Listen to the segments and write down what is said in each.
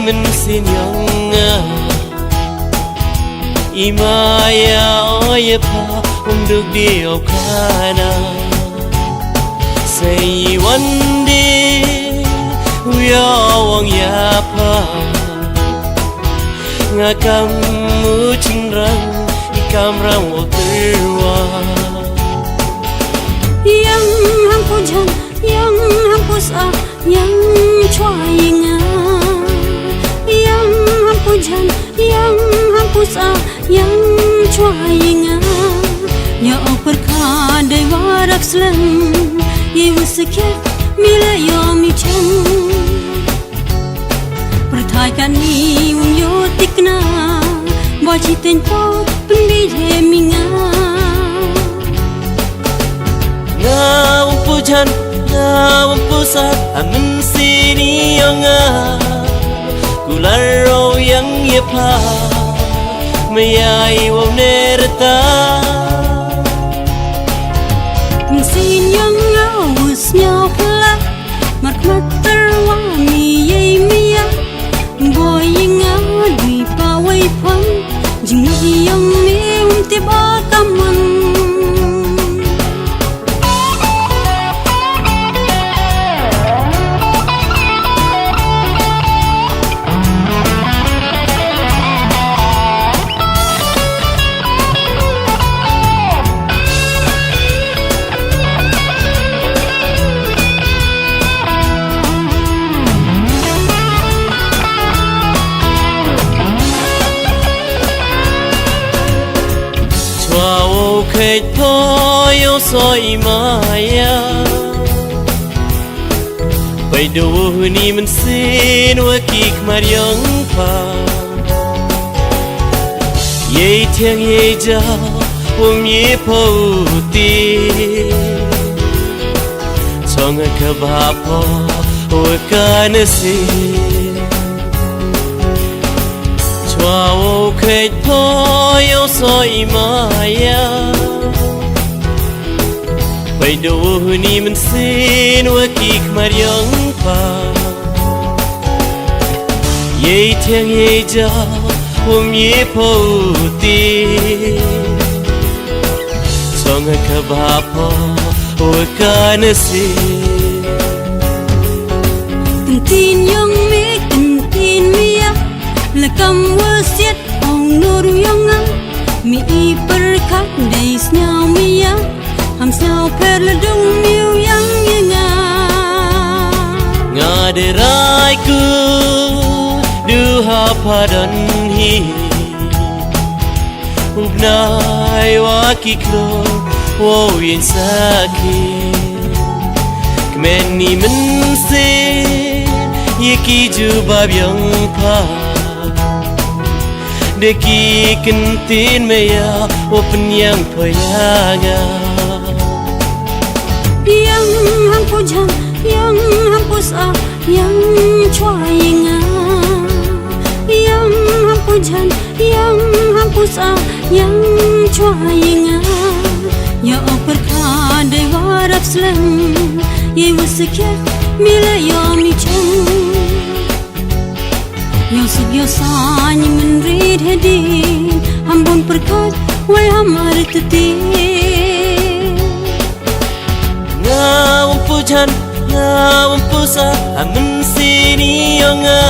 mình xin nhong imaya oye pa untuk dia kana say one day uya wang ya pa ngakamu cinrang ikam rang wakirwa yang hampu jan yang hampu sa yang choi nga yang hampu jan yang hampu sa yang choi nga ya perka dai warak slam ye wusket mila yo mi chen perthaikan ni yo tikna baji ten po pendi he minga ngawang pujan ngawang pusa amin sini yonga kularo yang yepa mayai wong nerta sin yang ngawus nhau pla mat terwangi ye mia boy yang di pawai pang jing yang me te ba kaman khơi thôi yêu soi maya vậy đâu ni mình xin wakik mariang pa ye thiang ye ja wong ye po ti chong ka ba po o ka na si chwa khơi thôi yêu soi maya vậy đâu ni mình xin wakik mariang pa ye thiang ye ja wong ye po ti chong ka ba po o ka na si tin yang me tin mia la kam wasiat ong nur yang mi perkat dai snyau mia ham sao per la dung miu yang nga ngade rai ku du ha padan hi ubnai wa kiklo wo yin saki kmen ni men se ye ki ju ba byang pa de ki kentin me ya open yang payanga yang hampu jan yang hampu sa yang choi nga yang hampu jan yang hampu sa yang choi nga ya perka dai warak slam ye wusket mila yo mi chen yo sug yo sa ni men rid hedin hambon perkat wai hamar tete ngawang pujan ngawang pusa amin sini yonga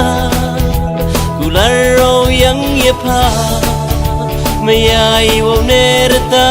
kularo yang yepa mayai wong nerta